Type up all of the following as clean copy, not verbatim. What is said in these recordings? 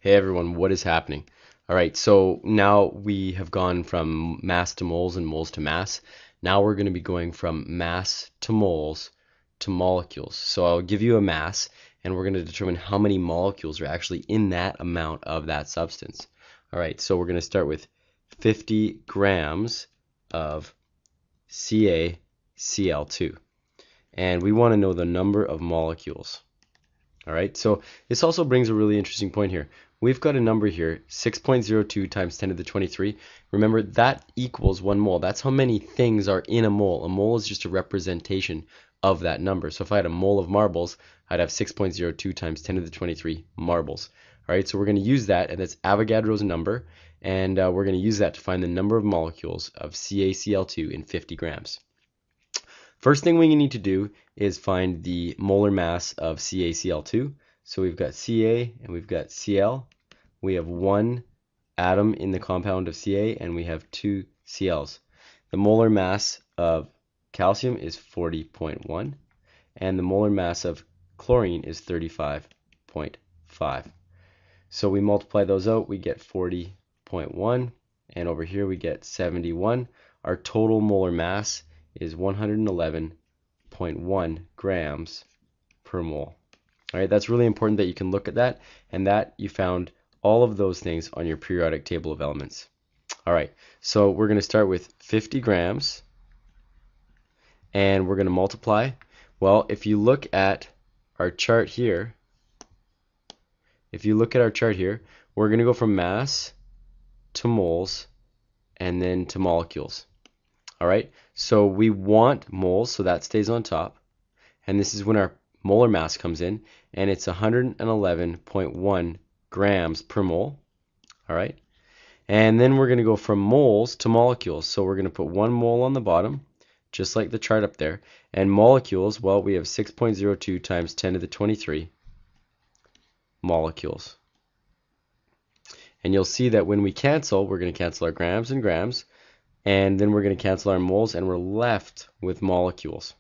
Hey everyone, what is happening? All right, so now we have gone from mass to moles and moles to mass. Now we're going to be going from mass to moles to molecules. So I'll give you a mass and we're going to determine how many molecules are actually in that amount of that substance. All right, so we're going to start with 50 grams of CaCl2. And we want to know the number of molecules. All right, so this also brings a really interesting point here. We've got a number here, 6.02 times 10 to the 23. Remember, that equals 1 mole. That's how many things are in a mole. A mole is just a representation of that number. So if I had a mole of marbles, I'd have 6.02 times 10 to the 23 marbles. All right, so we're going to use that, and that's Avogadro's number, and we're going to use that to find the number of molecules of CaCl2 in 50 grams. First thing we need to do is find the molar mass of CaCl2. So we've got Ca and we've got Cl. We have one atom in the compound of Ca and we have two Cls. The molar mass of calcium is 40.1 and the molar mass of chlorine is 35.5. So we multiply those out, we get 40.1, and over here we get 71. Our total molar mass is 111.1 grams per mole. All right, that's really important that you can look at that, and that you found all of those things on your periodic table of elements. All right, so we're going to start with 50 grams, and we're going to multiply. Well, if you look at our chart here, we're going to go from mass to moles and then to molecules. All right, so we want moles, so that stays on top. And this is when our molar mass comes in, and it's 111.1 grams per mole. All right, and then we're going to go from moles to molecules. So we're going to put 1 mole on the bottom, just like the chart up there. And molecules, well, we have 6.02 times 10 to the 23 molecules. And you'll see that when we cancel, we're going to cancel our grams and grams. And then we're going to cancel our moles, and we're left with molecules.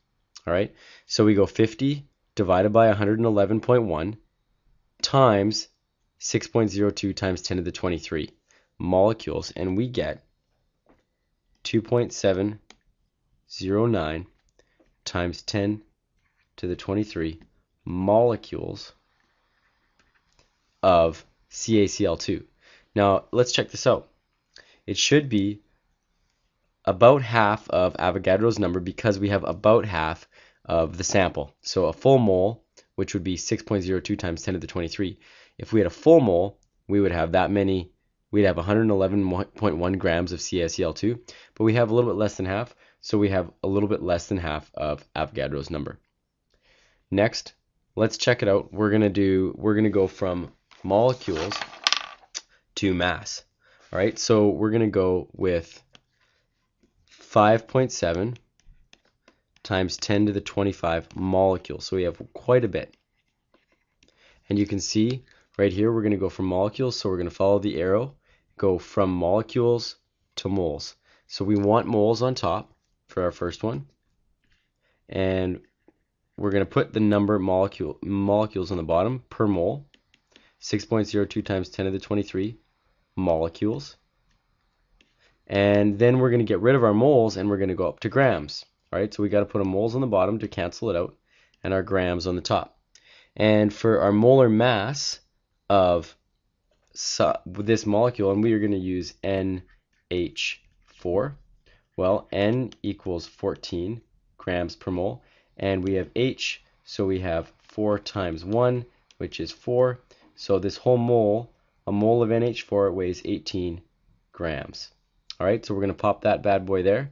All right, so we go 50 divided by 111.1 times 6.02 times 10 to the 23 molecules, and we get 2.709 times 10 to the 23 molecules of CaCl2. Now, let's check this out. It should be about half of Avogadro's number because we have about half of the sample. So a full mole, which would be 6.02 times 10 to the 23. If we had a full mole, we would have that many. We'd have 111.1 grams of CaCl2, but we have a little bit less than half, so we have a little bit less than half of Avogadro's number. Next, let's check it out. We're gonna go from molecules to mass. All right, so we're gonna go with 5.7 times 10 to the 25 molecules. So we have quite a bit. And you can see right here we're going to go from molecules, so we're going to follow the arrow, go from molecules to moles. So we want moles on top for our first one. And we're going to put the number molecules on the bottom per mole. 6.02 times 10 to the 23 molecules. And then we're going to get rid of our moles and we're going to go up to grams. All right, so we got to put our moles on the bottom to cancel it out and our grams on the top. And for our molar mass of this molecule, and we are going to use NH4, well, N equals 14 grams per mole, and we have H, so we have 4 times 1, which is 4. So this whole mole, a mole of NH4, weighs 18 grams. All right, so we're going to pop that bad boy there,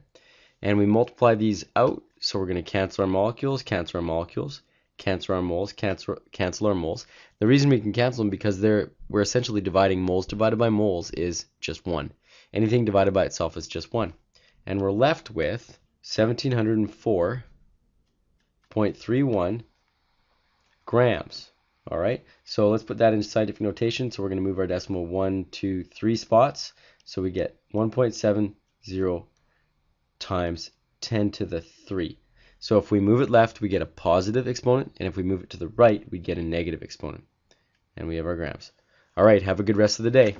and we multiply these out. So we're going to cancel our molecules, cancel our molecules, cancel our moles, cancel our moles. The reason we can cancel them because we're essentially dividing moles divided by moles is just 1. Anything divided by itself is just 1. And we're left with 1704.31 grams. All right, so let's put that in scientific notation. So we're going to move our decimal 1, 2, 3 spots. So we get 1.70 times 10 to the 3. So if we move it left, we get a positive exponent, and if we move it to the right, we get a negative exponent. And we have our grams. All right, have a good rest of the day.